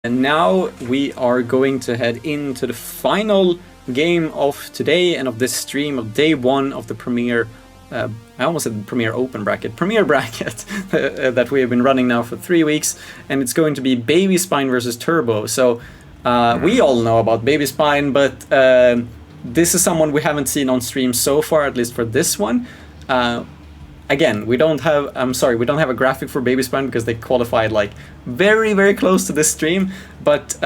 And now we are going to head into the final game of today and of this stream of day one of the Premier, I almost said Premier Open bracket, Premier bracket that we have been running now for 3 weeks. And it's going to be BabySpine versus Turb0. So we all know about BabySpine, but this is someone we haven't seen on stream so far, at least for this one. Again, we don't have a graphic for BabySpine because they qualified like very, very close to this stream. But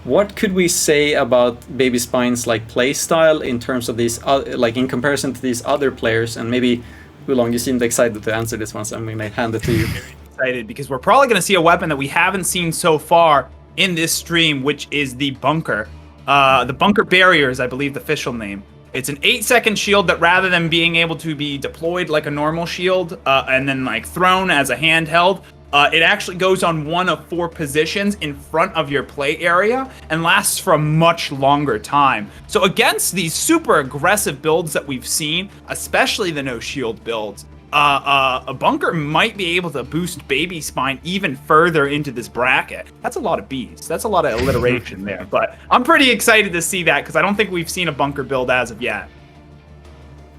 what could we say about BabySpine's like play style in terms of these, like in comparison to these other players? And maybe, Oolong, you seemed excited to answer this one, so I'm going to hand it to you. Excited because we're probably going to see a weapon that we haven't seen so far in this stream, which is the bunker. The bunker barrier is, I believe, the official name. It's an 8-second shield that rather than being able to be deployed like a normal shield and then like thrown as a handheld, it actually goes on one of 4 positions in front of your play area and lasts for a much longer time. So against these super aggressive builds that we've seen, especially the no shield builds, a bunker might be able to boost BabySpine even further into this bracket. That's a lot of B's. That's a lot of alliteration there. But I'm pretty excited to see that because I don't think we've seen a bunker build as of yet.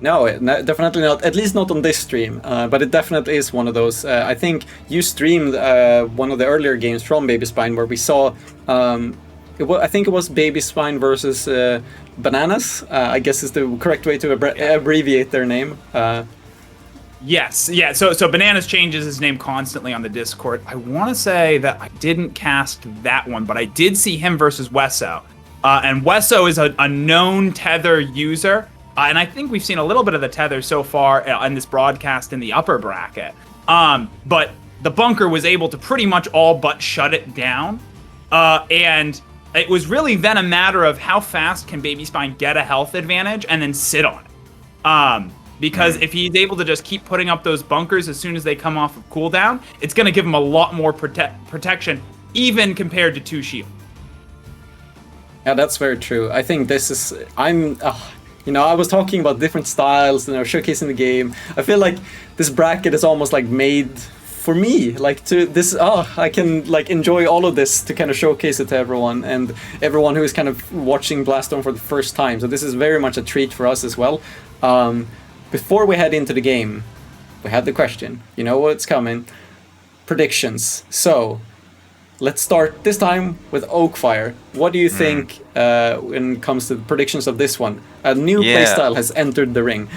No, definitely not. At least not on this stream. But it definitely is one of those. I think you streamed one of the earlier games from BabySpine where we saw, I think it was BabySpine versus Bananas. I guess is the correct way to abbreviate their name. Yes, yeah, so Bananas changes his name constantly on the Discord. I want to say that I didn't cast that one, but I did see him versus Wesso. And Wesso is a known Tether user, and I think we've seen a little bit of the Tether so far in this broadcast in the upper bracket. But the bunker was able to pretty much all but shut it down, and it was really then a matter of how fast can BabySpine get a health advantage and then sit on it. Because if he's able to just keep putting up those bunkers as soon as they come off of cooldown, it's going to give him a lot more protection, even compared to 2 shield. Yeah, that's very true. I think this is... I was talking about different styles, showcasing the game. I feel like this bracket is almost like made for me. Like I can like enjoy all of this to kind of showcase it to everyone and everyone who is kind of watching Blaston for the first time. So this is very much a treat for us as well. Before we head into the game, we had the question. You know what's coming. Predictions. So, let's start this time with Oakfire. What do you think when it comes to the predictions of this one? A new playstyle has entered the ring.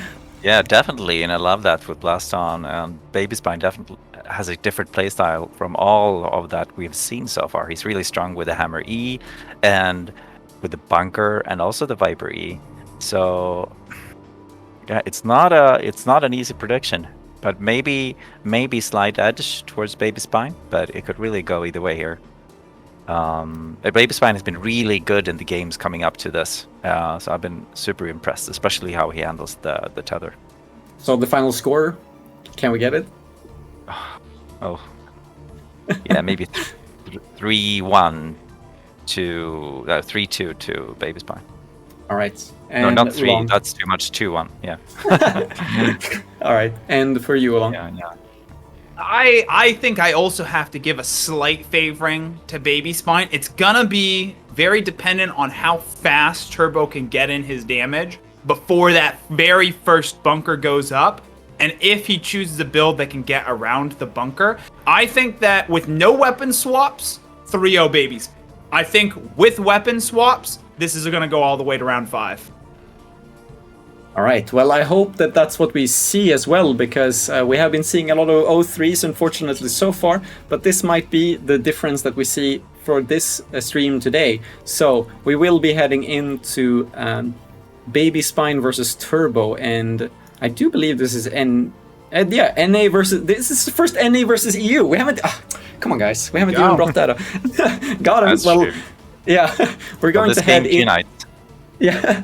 Yeah, definitely, and I love that with Blaston. And BabySpine definitely has a different playstyle from all of that we've seen so far. He's really strong with the Hammer E and with the Bunker and also the Viper E. So... yeah, it's not an easy prediction, but maybe slight edge towards BabySpine, but it could really go either way here. BabySpine has been really good in the games coming up to this, so I've been super impressed, especially how he handles the tether. So the final score, can we get it? Oh, yeah, maybe 3-1 to 3-2 to BabySpine. All right. And no, not 3. Oolong. That's too much. 2-1. Yeah. All right. And for you, Oolong? Yeah. I think I also have to give a slight favoring to BabySpine. It's gonna be very dependent on how fast Turb0 can get in his damage before that very first bunker goes up. And if he chooses a build that can get around the bunker, I think that with no weapon swaps, 3-0 BabySpine. I think with weapon swaps, this is going to go all the way to round 5. All right. Well, I hope that that's what we see as well, because we have been seeing a lot of 0-3s, unfortunately, so far. But this might be the difference that we see for this stream today. So we will be heading into BabySpine versus Turb0, and I do believe this is NA versus... This is the first NA versus EU. We haven't... come on, guys. We haven't even brought that up. Got him. Well... true. Yeah, we're going to head in. Yeah,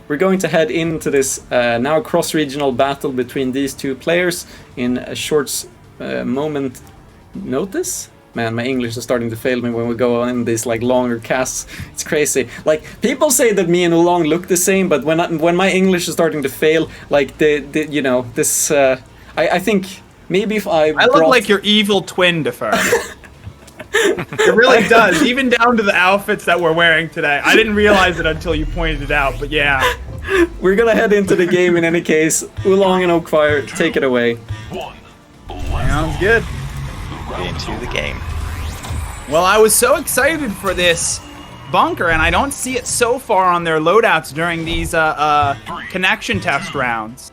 we're going to head into this now cross-regional battle between these 2 players in a short moment notice. Man, my English is starting to fail me when we go on these like longer casts. It's crazy. Like people say that me and Oolong look the same, but when my English is starting to fail, like this, I think maybe if I look like your evil twin, Defur. It really does, even down to the outfits that we're wearing today. I didn't realize it until you pointed it out, but yeah. We're gonna head into the game in any case. Oolong and Oakfire, take it away. Sounds good. Into the game. Well, I was so excited for this bunker, and I don't see it so far on their loadouts during these connection test rounds.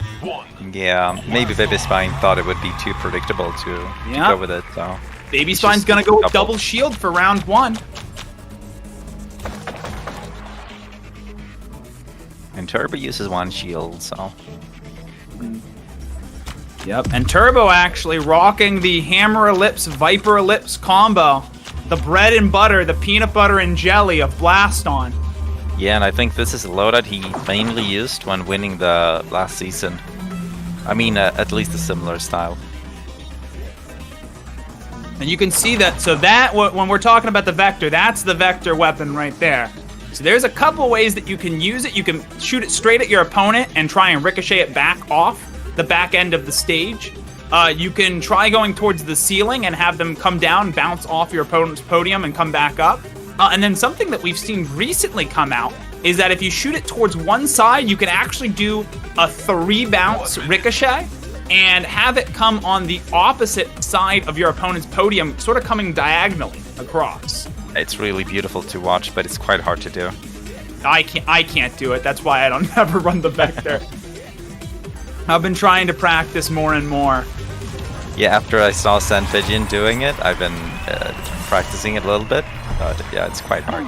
Yeah, maybe BabySpine thought it would be too predictable to go with it. So BabySpine's gonna go with double shield for round 1. And Turb0 uses 1 shield, so. Yep, and Turb0 actually rocking the Hammer Ellipse, Viper Ellipse combo. The bread and butter, the peanut butter and jelly of Blaston. Yeah, and I think this is a loadout he mainly used when winning the last season. I mean, at least a similar style. And you can see that, so that, when we're talking about the Vector, that's the Vector weapon right there. So there's a couple ways that you can use it. You can shoot it straight at your opponent and try and ricochet it back off the back end of the stage. You can try going towards the ceiling and have them come down, bounce off your opponent's podium and come back up. And then something that we've seen recently come out is that if you shoot it towards one side, you can actually do a 3-bounce ricochet and have it come on the opposite side of your opponent's podium, sort of coming diagonally across. It's really beautiful to watch, but it's quite hard to do. I can't do it. That's why I don't ever run the Vector. I've been trying to practice more and more. Yeah, after I saw Sanfigian doing it, I've been practicing it a little bit, but yeah, it's quite hard.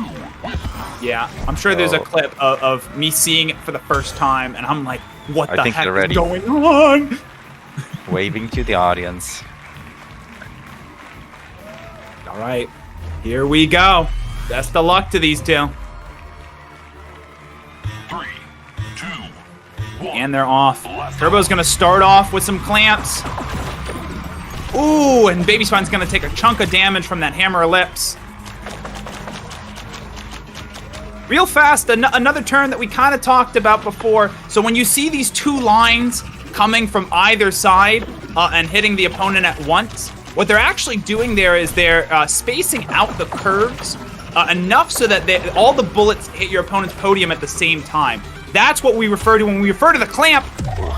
Yeah, I'm sure there's a clip of me seeing it for the first time, and I'm like, what the heck is going on? Waving to the audience. All right, here we go. Best of luck to these two. 3, 2, 1. And they're off. Turbo's gonna start off with some clamps. Ooh, and BabySpine's gonna take a chunk of damage from that Hammer Ellipse. Real fast, another turn that we kind of talked about before. So when you see these 2 lines coming from either side and hitting the opponent at once, what they're actually doing there is they're spacing out the curves enough so that all the bullets hit your opponent's podium at the same time. That's what we refer to when we refer to the clamp.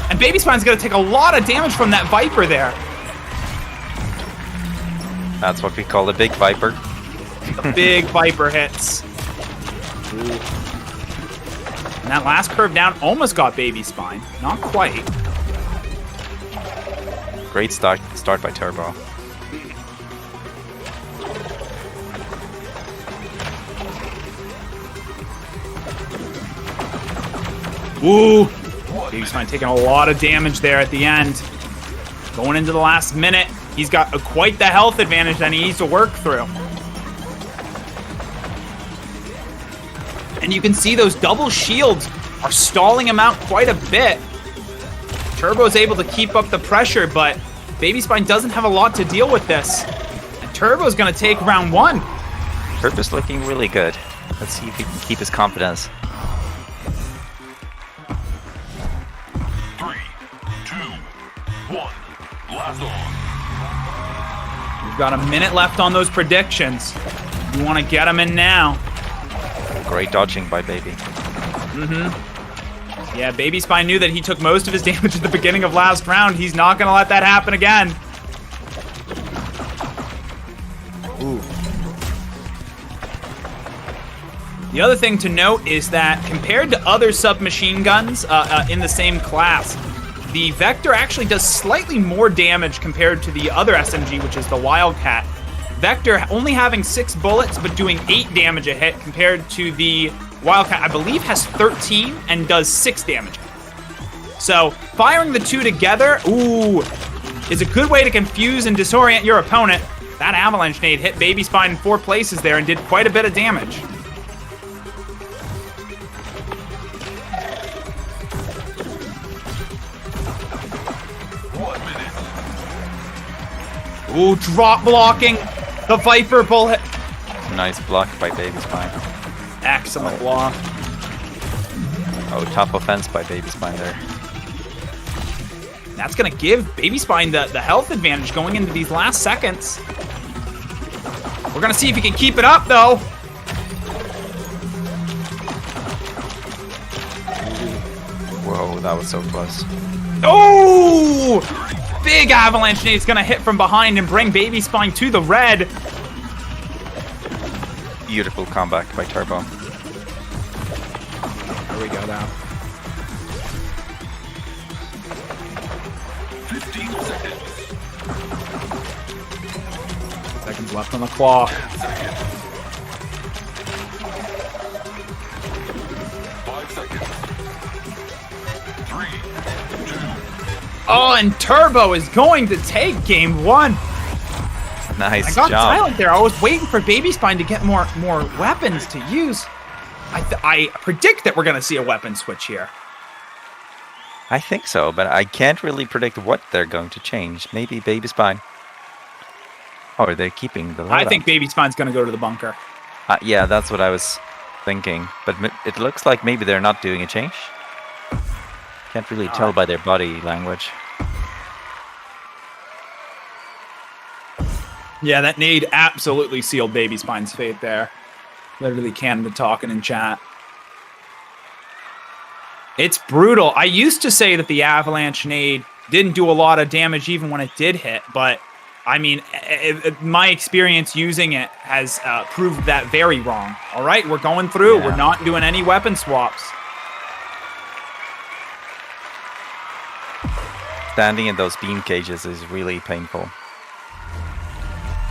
And BabySpine's gonna take a lot of damage from that Viper there. That's what we call the big Viper. The big Viper hits. Ooh. And that last curve down almost got BabySpine. Not quite. Great start by Turb0. Ooh. BabySpine taking a lot of damage there at the end. Going into the last minute. He's got quite the health advantage that he needs to work through. And you can see those double shields are stalling him out quite a bit. Turbo's able to keep up the pressure, but BabySpine doesn't have a lot to deal with this. And Turbo's going to take round 1. Turbo's looking really good. Let's see if he can keep his confidence. 3, 2, 1. Blast on. We've got a minute left on those predictions. You want to get them in now. Great dodging by Baby. Yeah, BabySpine knew that he took most of his damage at the beginning of last round. He's not going to let that happen again. Ooh. The other thing to note is that compared to other submachine guns in the same class, the Vector actually does slightly more damage compared to the other SMG, which is the Wildcat. Vector only having 6 bullets, but doing 8 damage a hit compared to the Wildcat, I believe, has 13 and does 6 damage. So firing the 2 together, ooh, is a good way to confuse and disorient your opponent. That avalanche nade hit BabySpine in 4 places there and did quite a bit of damage. Ooh, drop blocking the Viper bullet. Nice block by BabySpine. Excellent block. Oh, top offense by BabySpine there. That's going to give BabySpine the health advantage going into these last seconds. We're gonna see if he can keep it up, though. Whoa, that was so close. Oh! Big avalanche nade is gonna hit from behind and bring BabySpine to the red. Beautiful comeback by Turb0. There we go now. 15 seconds. Seconds left on the clock. 5 seconds. 3, 2. Oh, and Turb0 is going to take game 1. Nice I got job. silent there. I was waiting for BabySpine to get more weapons to use. I predict that we're going to see a weapon switch here. I think so, but I can't really predict what they're going to change. Maybe BabySpine. Oh, are they keeping the loadout? I think BabySpine's going to go to the bunker. Yeah, that's what I was thinking. But it looks like maybe they're not doing a change. Can't really tell by their body language. Yeah, that nade absolutely sealed BabySpine's fate there. Literally Canada talking in chat. It's brutal. I used to say that the avalanche nade didn't do a lot of damage even when it did hit, but I mean, my experience using it has proved that very wrong. All right, we're going through. Yeah. We're not doing any weapon swaps. Standing in those beam cages is really painful.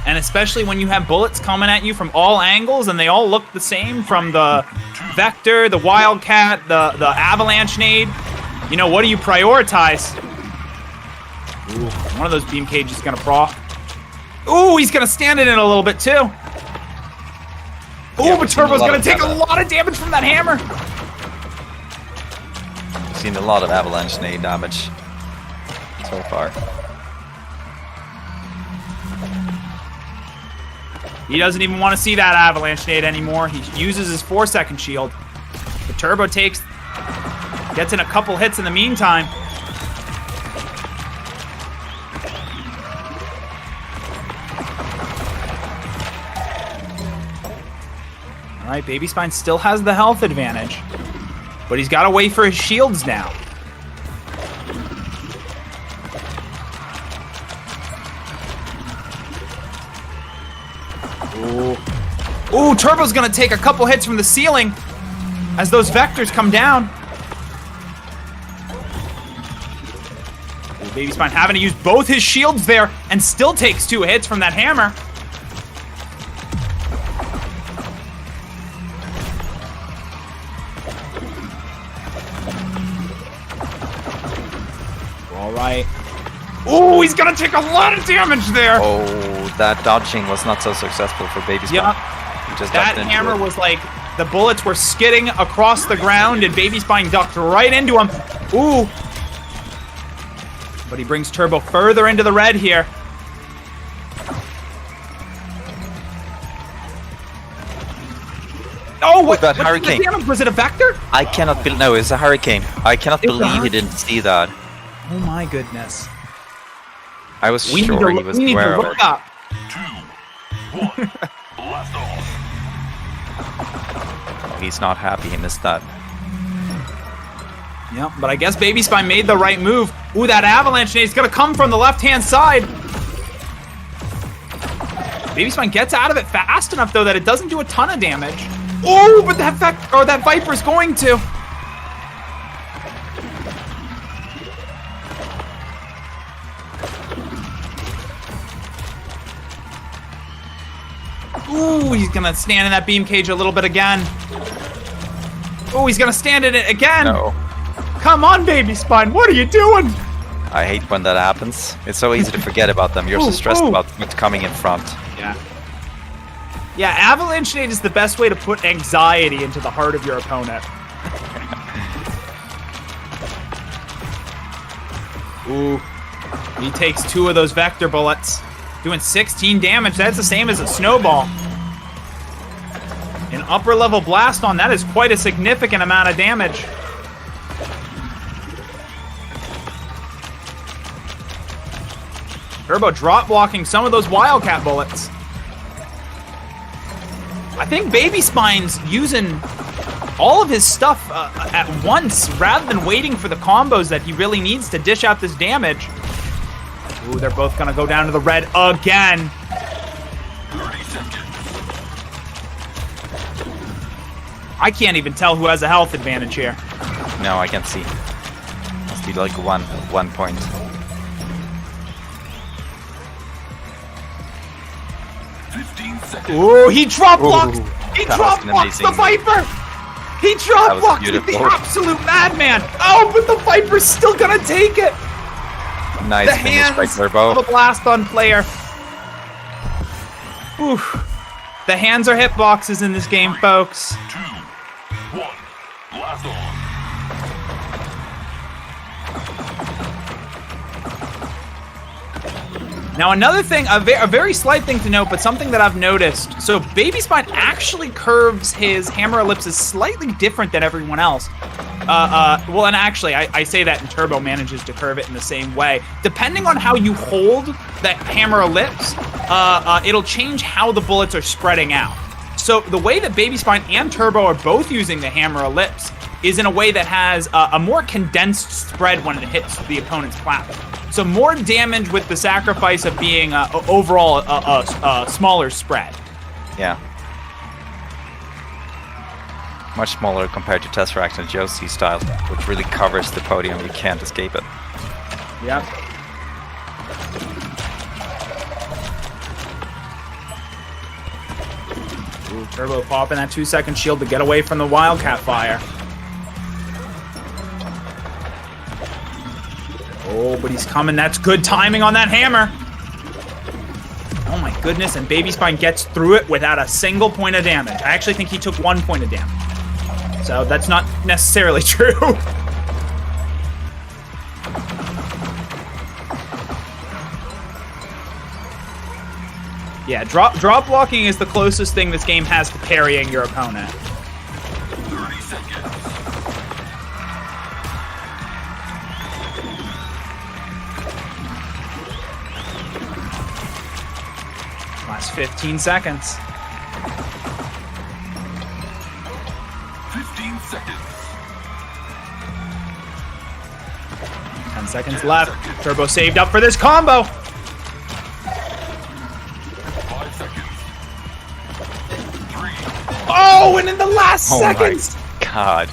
And especially when you have bullets coming at you from all angles and they all look the same, from the Vector, the Wildcat, the Avalanche nade. You know, what do you prioritize? Ooh, one of those beam cages is going to proc. Ooh, he's going to stand it in a little bit too. Ooh, Yeah, but Turbo's going to take a that. lot of damage from that hammer. I've seen a lot of avalanche nade damage so far. He doesn't even want to see that avalanche nade anymore. He uses his 4-second shield. The Turbo gets in a couple hits in the meantime. All right, BabySpine still has the health advantage, but he's got to wait for his shields now. Ooh, Turbo's gonna take a couple hits from the ceiling as those vectors come down. Ooh, BabySpine having to use both his shields there and still takes 2 hits from that hammer. All right. Ooh, he's gonna take a lot of damage there. Oh, that dodging was not so successful for BabySpine. Yeah. He just That ducked into hammer it. was like, the bullets were skidding across the ground and BabySpine ducked right into him. Ooh. But he brings Turbo further into the red here. Oh, what? that What hurricane. the damage? Was it a vector? I cannot believe. No, it's a hurricane. I cannot It's a believe he hurricane. didn't see that. Oh my goodness. I was We sure he need was to aware of look it. up. 2, 1. Blast off. He's not happy he missed that. Yep, but I guess BabySpine made the right move. Ooh, that avalanche nade is gonna come from the left-hand side. BabySpine gets out of it fast enough though that it doesn't do a ton of damage. Oh, but that Viper's going to. Ooh, he's gonna stand in that beam cage a little bit again. Oh, he's gonna stand in it again. No. Come on, BabySpine, what are you doing? I hate when that happens. It's so easy to forget about them. You're so Ooh, stressed ooh. about what's coming in front. Yeah. Yeah, Avalanche Nade is the best way to put anxiety into the heart of your opponent. Ooh. He takes 2 of those vector bullets. Doing 16 damage. That's the same as a snowball. An upper level Blaston, that is quite a significant amount of damage. Turbo drop blocking some of those Wildcat bullets. I think BabySpine's using all of his stuff at once rather than waiting for the combos that he really needs to dish out this damage. Ooh, they're both gonna go down to the red again. 30 seconds. I can't even tell who has a health advantage here. No, I can't see. Must be like one point. 15 seconds. Ooh, he drop blocks! Ooh, He that drop was an blocks the amazing- Viper! He drop That was blocks with the beautiful. absolute madman! Oh, but the Viper's still gonna take it! Nice The finish by hands of Turbo. a Blaston player. Oof. The hands are hitboxes in this game, folks. 2, 1. Blast on. Now another thing, a very slight thing to note, but something that I've noticed. So BabySpine actually curves his hammer ellipses slightly different than everyone else. Well, and actually, I say that, and Turbo manages to curve it in the same way. Depending on how you hold that hammer ellipse, it'll change how the bullets are spreading out. So the way that BabySpine and Turbo are both using the hammer ellipse is in a way that has a more condensed spread when it hits the opponent's platform. So more damage with the sacrifice of being overall a smaller spread. Yeah. Much smaller compared to Tesseract and Josie style, which really covers the podium. You can't escape it. Yep. Ooh, Turbo popping that 2-second shield to get away from the Wildcat fire. Oh, but he's coming. That's good timing on that hammer. Oh my goodness, and BabySpine gets through it without a single point of damage. I actually think he took 1 point of damage. So that's not necessarily true. Yeah, drop blocking is the closest thing this game has to parrying your opponent. 30 seconds. Last 15 seconds. 15 seconds. 10 seconds left. Turbo saved up for this combo. 5 seconds. 3. Oh, and in the last Oh seconds, my god.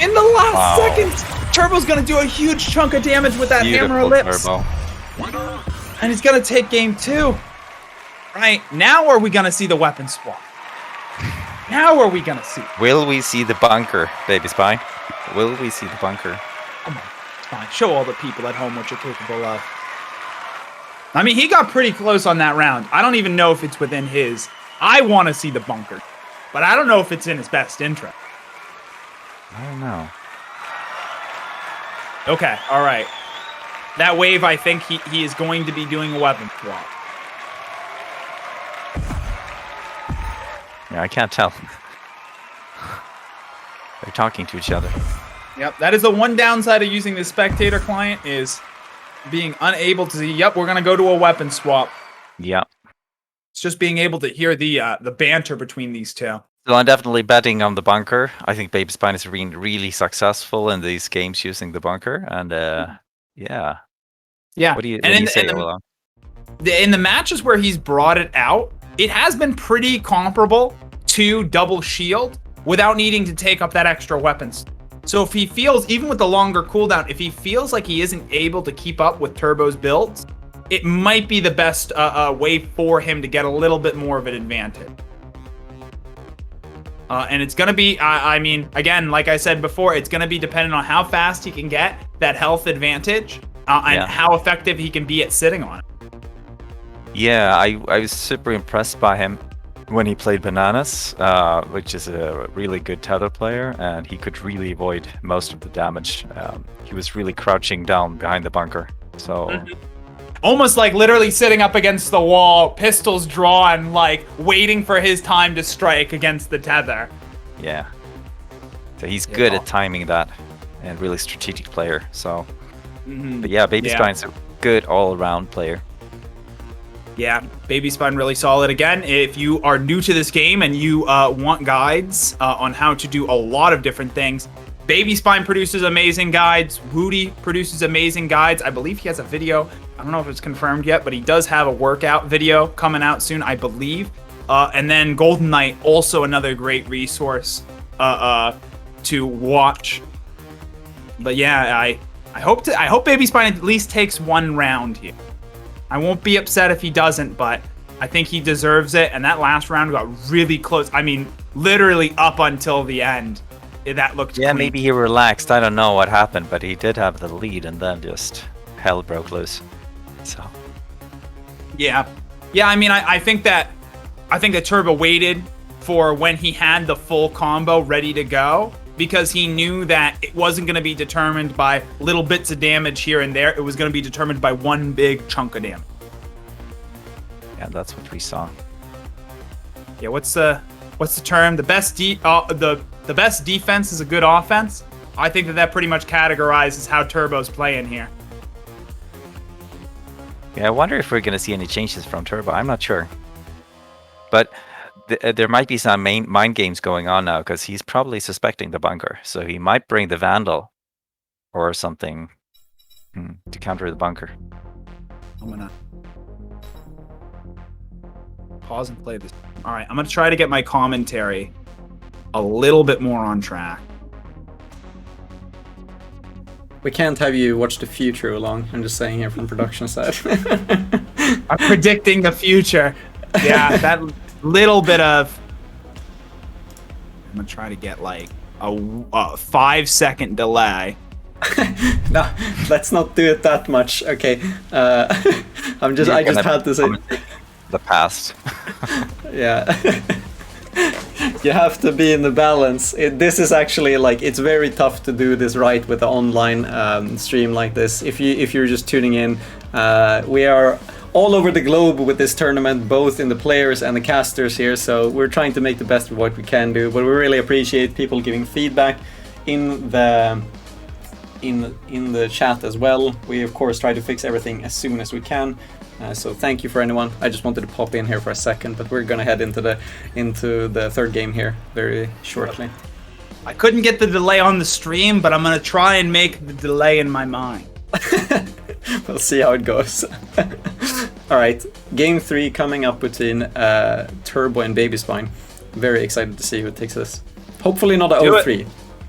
in the last Wow. seconds, Turbo's gonna do a huge chunk of damage with that hammer Beautiful ellipse. Turbo. Winner. And he's gonna take game 2. Right, now are we gonna see the weapon swap? Now are we gonna see it? Will we see the bunker, BabySpine? Will we see the bunker? Come on, it's fine. Show all the people at home what you're capable of. I mean, he got pretty close on that round. I don't even know if it's within his. I want to see the bunker, but I don't know if it's in his best interest. I don't know. Okay, all right. That wave, I think he is going to be doing a weapon swap. Yeah, I can't tell. They're talking to each other. Yep, that is the one downside of using the spectator client is being unable to see, yep, we're going to go to a weapon swap. Yeah. It's just being able to hear the banter between these two. So I'm definitely betting on the bunker. I think BabySpine is really successful in these games using the bunker. And yeah. Yeah. What do you And say, in Oolong? in the matches where he's brought it out, it has been pretty comparable to double shield without needing to take up that extra weapons. So if he feels, even with the longer cooldown, if he feels like he isn't able to keep up with Turbo's builds, it might be the best way for him to get a little bit more of an advantage. And it's going to be, I mean, again, like I said before, it's going to be dependent on how fast he can get that health advantage and how effective he can be at sitting on it. Yeah, I was super impressed by him when he played Bananas, which is a really good tether player, and he could really avoid most of the damage. He was really crouching down behind the bunker. So Almost like literally sitting up against the wall, pistols drawn, like waiting for his time to strike against the tether. yeah. So he's good at timing that and really strategic player. So but yeah, BabySpine's a good all-around player. Yeah, BabySpine really solid. Again, if you are new to this game and you want guides on how to do a lot of different things, BabySpine produces amazing guides. Woody produces amazing guides. I believe he has a video. I don't know if it's confirmed yet, but he does have a workout video coming out soon, I believe. And then Golden Knight, also another great resource to watch. But yeah, I hope BabySpine at least takes one round here. I won't be upset if he doesn't, but I think he deserves it. And that last round got really close. I mean, literally up until the end. That looked Yeah, clean. maybe he relaxed. I don't know what happened, but he did have the lead, and then just hell broke loose. So. Yeah. I mean, I think that Turb0 waited for when he had the full combo ready to go, because he knew that it wasn't going to be determined by little bits of damage here and there. It was going to be determined by one big chunk of damage. Yeah, that's what we saw. Yeah, what's the term? The best defense is a good offense. I think that pretty much categorizes how Turbo's playing here. Yeah, I wonder if we're going to see any changes from Turb0. I'm not sure. But there might be some mind games going on now, because he's probably suspecting the bunker. So he might bring the Vandal or something to counter the bunker. I'm gonna pause and play this. All right, I'm gonna try to get my commentary a little bit more on track. We can't have you watch the future Oolong. I'm just saying here from production side. I'm predicting the future. Yeah, that little bit of. I'm gonna try to get like a 5-second delay. No, let's not do it that much. Okay, I just had to say the past. Yeah. You have to be in the balance. This is actually like, it's very tough to do this right with the online stream like this. If you're just tuning in, we are all over the globe with this tournament, both in the players and the casters here. So we're trying to make the best of what we can do. But we really appreciate people giving feedback in the chat as well. We of course try to fix everything as soon as we can. So thank you for anyone. I just wanted to pop in here for a second, but we're gonna head into the third game here very shortly. I couldn't get the delay on the stream, but I'm gonna try and make the delay in my mind. We'll see how it goes. All right, game 3 coming up between Turb0 and BabySpine. Very excited to see who takes this. Hopefully not a 0-3.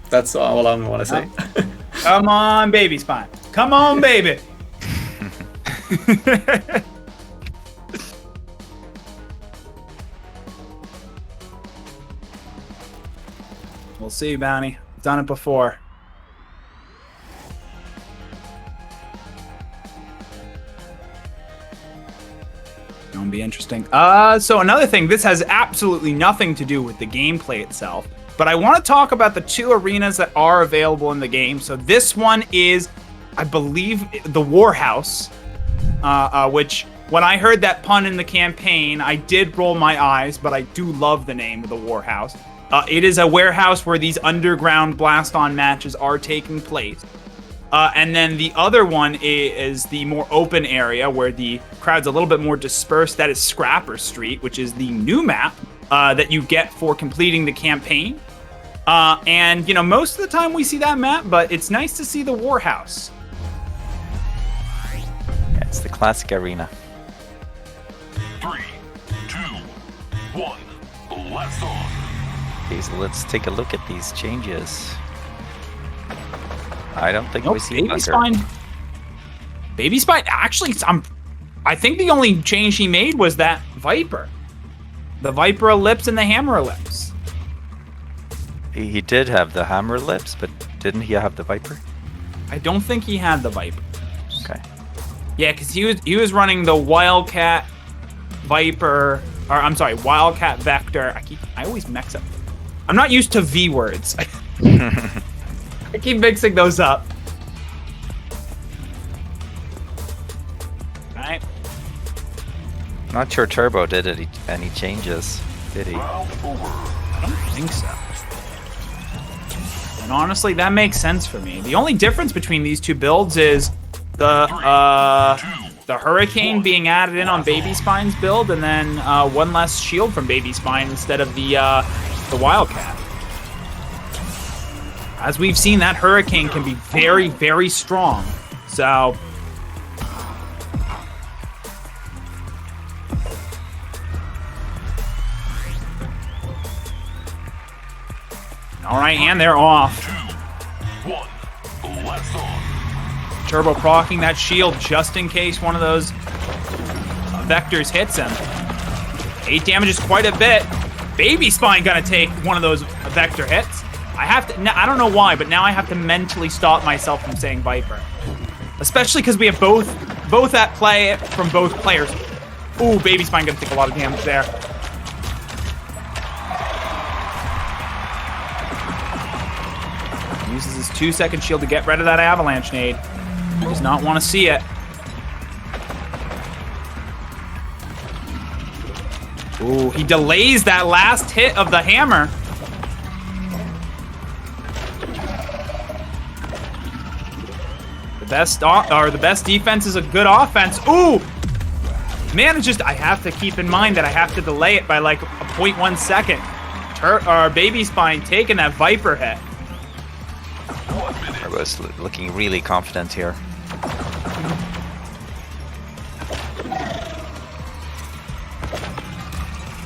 That's all I want to say. Come on, BabySpine. Come on, baby. We'll see, Bounty. Done it before. Gonna be interesting. So another thing, this has absolutely nothing to do with the gameplay itself, but I want to talk about the 2 arenas that are available in the game. So this one is, I believe, the Warhouse, which when I heard that pun in the campaign, I did roll my eyes, but I do love the name of the Warhouse. It is a warehouse where these underground Blaston matches are taking place. And then the other one is the more open area where the crowd's a little bit more dispersed. That is Scrapper Street, which is the new map that you get for completing the campaign. And, you know, most of the time we see that map, but it's nice to see the Warhouse. Yeah, it's the classic arena. 3, 2, 1, blast on. Okay, so let's take a look at these changes. I don't think Nope, we see bunker. BabySpine, actually, I think the only change he made was that Viper. The Viper ellipse and the Hammer ellipse. He did have the Hammer ellipse, but didn't he have the Viper? I don't think he had the Viper. Okay. Yeah, because he was running the Wildcat Viper, or I'm sorry, Wildcat Vector. I always mix up. I'm not used to V words. I keep mixing those up. Alright. Not sure Turb0 did any changes, did he? Round over. I don't think so. And honestly, that makes sense for me. The only difference between these two builds is the the Hurricane being added in on BabySpine's build, and then one less shield from BabySpine instead of the Wildcat. As we've seen, that Hurricane can be very, very strong. So... all right, and they're off. 2, 1, blast on. Turbo proccing that shield just in case one of those vectors hits him. 8 damage is quite a bit. BabySpine gonna take one of those vector hits. I have to, I don't know why, but now I have to mentally stop myself from saying Viper. Especially because we have both at play from both players. Ooh, BabySpine gonna take a lot of damage there. Uses his 2-second shield to get rid of that avalanche nade. Does not want to see it. Ooh, he delays that last hit of the hammer. The best defense is a good offense. Ooh! Man, it's just, I have to keep in mind that I have to delay it by like a 0.1 second. BabySpine taking that Viper hit. Turbo's looking really confident here.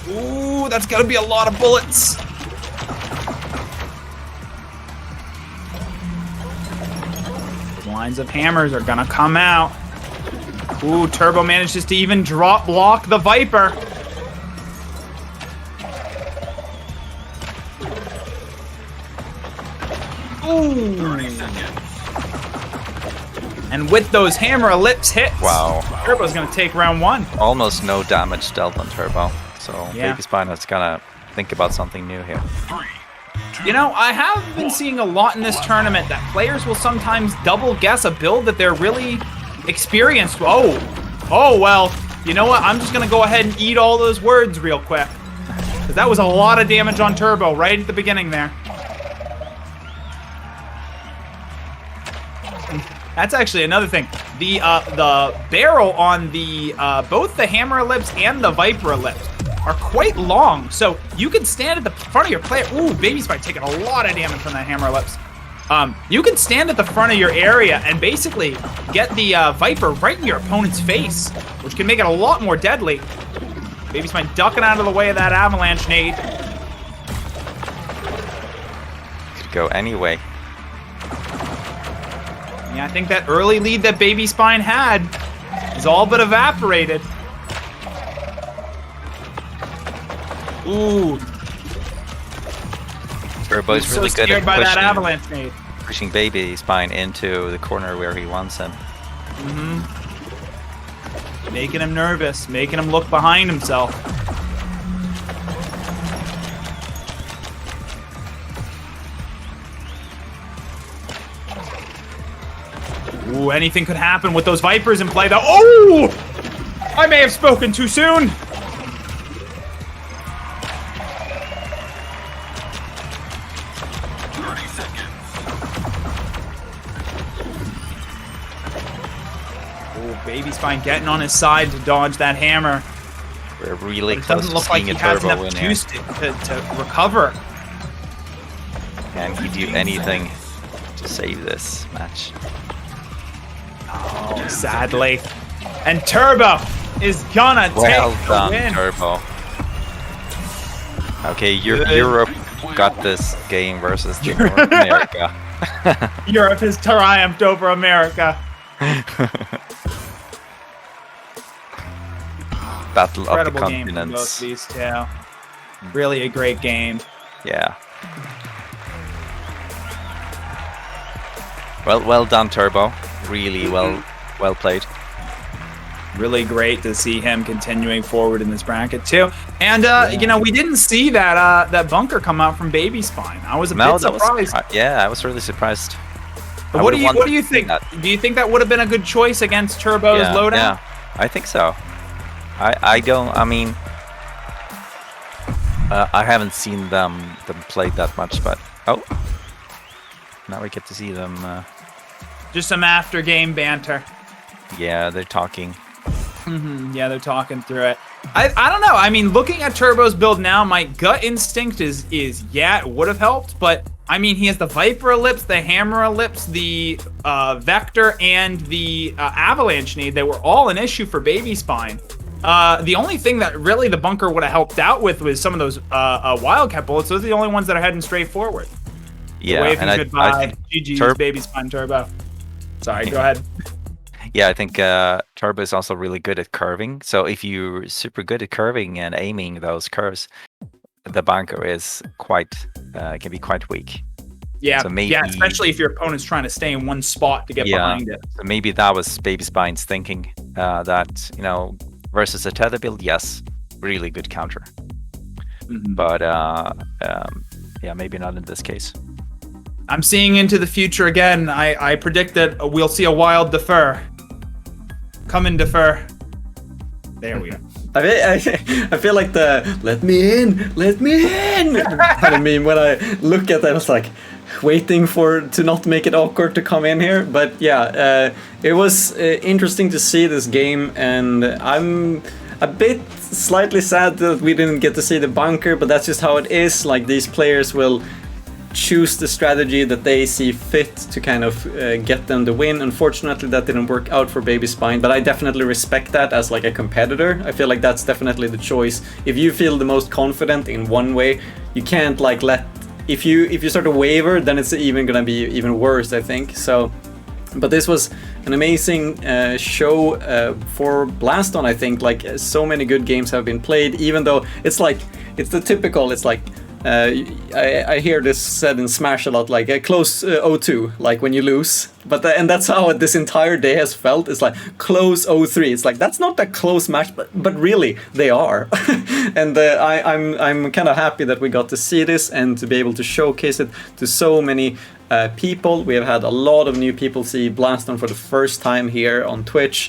Ooh, that's gotta be a lot of bullets. Lines of hammers are gonna come out. Ooh, Turbo manages to even drop block the Viper. Ooh. And with those hammer ellipse hits, Wow. Turbo's gonna take round 1. Almost no damage dealt on Turbo. So Yeah. BabySpine has gotta think about something new here. 3, 2, You know, I have been seeing a lot in this tournament that players will sometimes double guess a build that they're really experienced. Oh, well, you know what? I'm just gonna go ahead and eat all those words real quick. Because that was a lot of damage on Turbo right at the beginning there. That's actually another thing. The barrel on the both the hammer ellipse and the Viper ellipse are quite long, so you can stand at the front of your player. Ooh, BabySpine taking a lot of damage from that hammer ellipse. You can stand at the front of your area and basically get the Viper right in your opponent's face, which can make it a lot more deadly. BabySpine ducking out of the way of that avalanche nade. Could go anyway. Yeah, I think that early lead that BabySpine had is all but evaporated. Ooh. Turbo's He's really so good scared at by that avalanche nade. pushing BabySpine into the corner where he wants him. Making him nervous, making him look behind himself. Ooh, anything could happen with those Vipers in play though. Oh! I may have spoken too soon. 30 seconds. Ooh, BabySpine getting on his side to dodge that hammer. We're really But it close doesn't to look like seeing he a has Turbo enough win here. juice to recover. Can he do anything to save this match? Oh, sadly. And Turbo is gonna Well take the done, win. Turbo. Okay, Good. Europe got this game versus the North America. Europe has triumphed over America. Battle of the Incredible game from both continents. these two. Really a great game. Yeah. Well done, Turbo. Really well played. Really great to see him continuing forward in this bracket too. And you know, we didn't see that bunker come out from BabySpine. I was a bit surprised. I was really surprised. But what do you think? Do you think that would have been a good choice against Turbo's loadout? Yeah, I think so. I mean, I haven't seen them play that much, but now we get to see them. Just some after game banter. Yeah, they're talking. Yeah, they're talking through it. I don't know. I mean, looking at Turbo's build now, my gut instinct is yeah, it would have helped, but I mean, he has the Viper Ellipse, the Hammer Ellipse, the Vector, and the Avalanche Nade. They were all an issue for BabySpine. The only thing that really the bunker would have helped out with was some of those Wildcat bullets. Those are the only ones that are heading straight forward. Yeah, and I think GG's BabySpine Turbo. Sorry, go ahead. Yeah, I think Turbo is also really good at curving. So if you're super good at curving and aiming those curves, the bunker is can be quite weak. Yeah, so maybe, yeah, especially if your opponent's trying to stay in one spot to get behind it. So maybe that was BabySpine's thinking that, versus a tether build, yes, really good counter. But yeah, maybe not in this case. I'm seeing into the future again. I predict that we'll see a wild Defur. Come in, Defur. There we go. I feel like the let me in kind of meme when I look at that. It's like waiting to not make it awkward to come in here. But yeah, it was interesting to see this game, and I'm a bit slightly sad that we didn't get to see the bunker, but that's just how it is. Like, these players will choose the strategy that they see fit to kind of get them the win. Unfortunately, that didn't work out for BabySpine, but I definitely respect that as like a competitor. I feel like that's definitely the choice. If you feel the most confident in one way, you can't like if you start to waver, then it's even gonna be even worse, I think. So, but this was an amazing show for Blaston. I think like so many good games have been played, even though it's the typical, it's like I hear this said in Smash a lot, like a close 0-2, like when you lose. But and that's how this entire day has felt. It's like close 0-3. It's like that's not a close match, but really they are. And I'm kind of happy that we got to see this and to be able to showcase it to so many people. We have had a lot of new people see Blaston for the first time here on Twitch,